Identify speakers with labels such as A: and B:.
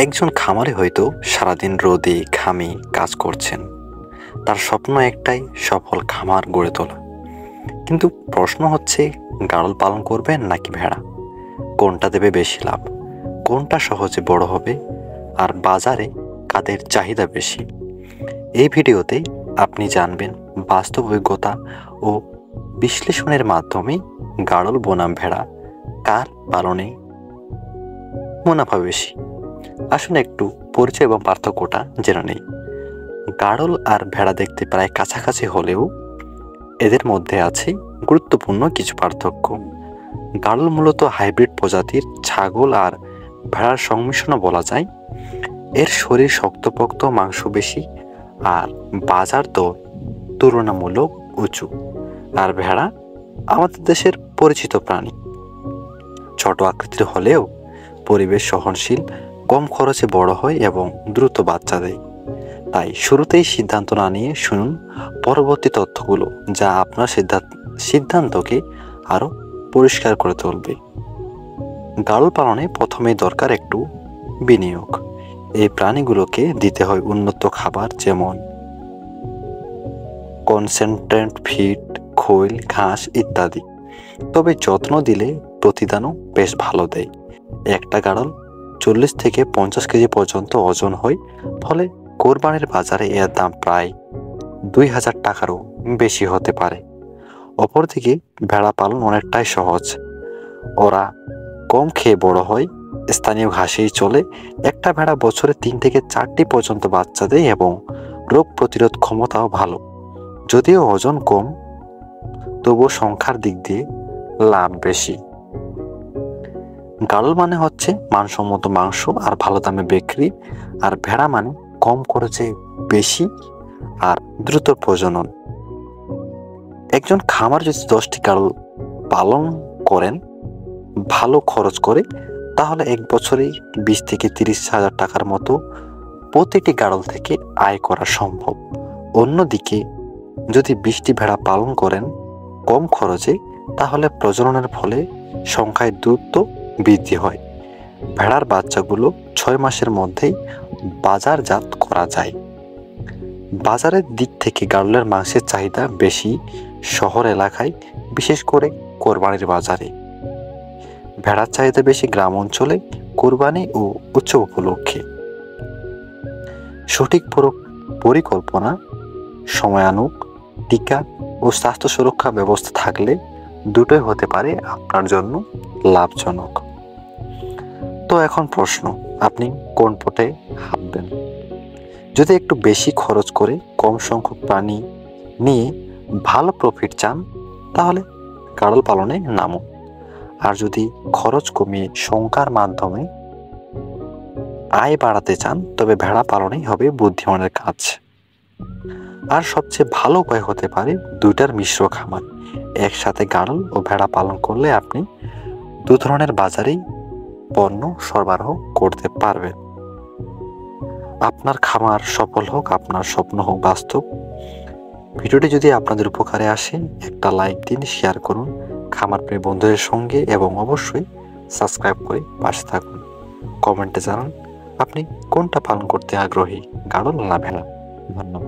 A: একজন খামারে হয়তো সারাদিন রোদে ঘামে কাজ করছেন। তার স্বপ্ন একটাই, সফল খামার গড়ে তোলা। কিন্তু প্রশ্ন হচ্ছে, গাড়ল পালন করবেন নাকি ভেড়া? কোনটা দেবে বেশি লাভ? কোনটা সহজে বড় হবে? আর বাজারে কাদের চাহিদা বেশি? এই ভিডিওতে আপনি জানবেন বাস্তব অভিজ্ঞতা ও বিশ্লেষণের মাধ্যমে গাড়ল বনাম ভেড়া কার পালনে মুনাফা বেশি। আসুন একটু পরিচয় এবং পার্থক্যটা জেনে নেই। গাড়ল আর ভেড়া দেখতে প্রায় কাছাকাছি হলেও এদের মধ্যে আছে গুরুত্বপূর্ণ কিছু পার্থক্য। গাড়ল মূলত হাইব্রিড প্রজাতির ছাগল আর ভেড়ার সংমিশ্রণ বলা যায়। এর শরীর শক্তপোক্ত, মাংস বেশি আর বাজার দর তুলনামূলক উঁচু। আর ভেড়া আমাদের দেশের পরিচিত প্রাণী, ছোট আকৃতির হলেও পরিবেশ সহনশীল, কম খরচে বড় হয় এবং দ্রুত বাচ্চা দেয়। তাই শুরুতেই সিদ্ধান্ত না নিয়ে শুনুন পরবর্তী তথ্যগুলো, যা আপনার সিদ্ধান্তকে আরও পরিষ্কার করে তুলবে। গাড়ল পালনে প্রথমেই দরকার একটু বিনিয়োগ। এই প্রাণীগুলোকে দিতে হয় উন্নত খাবার, যেমন কনসেন্ট্রেট ফিড, খৈল, ঘাস ইত্যাদি। তবে যত্ন দিলে প্রতিদানও বেশ ভালো দেয়। একটা গাড়ল 40 থেকে 50 কেজি পর্যন্ত ওজন হয়, ফলে কোরবানির বাজারে এর দাম প্রায় 2000 টাকারও বেশি হতে পারে। অপরদিকে ভেড়া পালন অনেকটাই সহজ। ওরা কম খেয়ে বড় হয়, স্থানীয় ঘাসেই চলে। একটা ভেড়া বছরে 3 থেকে 4টি পর্যন্ত বাচ্চা দেয় এবং রোগ প্রতিরোধ ক্ষমতাও ভালো। যদিও ওজন কম, তবুও সংখ্যার দিক দিয়ে লাভ বেশি। গাড়ল মানে হচ্ছে মানসম্মত মাংস আর ভালো দামে বিক্রি, আর ভেড়া মানে কম খরচে বেশি আর দ্রুত প্রজনন। একজন খামার যদি 10টি গাড়ল পালন করেন, ভালো খরচ করে, তাহলে এক বছরেই 20 থেকে 30 হাজার টাকার মতো প্রতিটি গাড়ল থেকে আয় করা সম্ভব। অন্যদিকে যদি 20টি ভেড়া পালন করেন কম খরচে, তাহলে প্রজননের ফলে সংখ্যায় দ্রুত বৃদ্ধি হয়। ভেড়ার বাচ্চাগুলো 6 মাসের মধ্যেই বাজারজাত করা যায়। বাজারের দিক থেকে গাড়লের মাংসের চাহিদা বেশি শহর এলাকায়, বিশেষ করে কোরবানির বাজারে। ভেড়ার চাহিদা বেশি গ্রাম অঞ্চলে, কোরবানি ও উৎসব উপলক্ষে। সঠিক পরিকল্পনা, সময়ানুগ টিকা ও স্বাস্থ্য সুরক্ষা ব্যবস্থা থাকলে দুটোই হতে পারে আপনার জন্য লাভজনক। তো এখন প্রশ্ন, আপনি কোন পথে হাঁটবেন? যদি একটু বেশি খরচ করে কম সংখ্যক প্রাণী নিয়ে ভালো প্রফিট চান, তাহলে গাড়ল পালনে নামুন। আর যদি খরচ কমিয়ে সংখ্যার মাধ্যমে আয় বাড়াতে চান, তবে ভেড়া পালনেই হবে বুদ্ধিমানের কাজ। আর সবচেয়ে ভালো উপায় হতে পারে দুইটার মিশ্র খামার। একসাথে গাড়ল ও ভেড়া পালন করলে আপনি দু ধরনের বাজারেই পণ্য সরবরাহ করতে পারবেন। আপনার খামার সফল হোক, আপনার স্বপ্ন হোক বাস্তব। ভিডিওটি যদি আপনাদের উপকারে আসে, একটা লাইক দিন, শেয়ার করুন খামার প্রিয় বন্ধুদের সঙ্গে এবং অবশ্যই সাবস্ক্রাইব করে পাশে থাকুন। কমেন্টে জানান আপনি কোনটা পালন করতে আগ্রহী, গাড়ল না ভেড়া। ধন্যবাদ।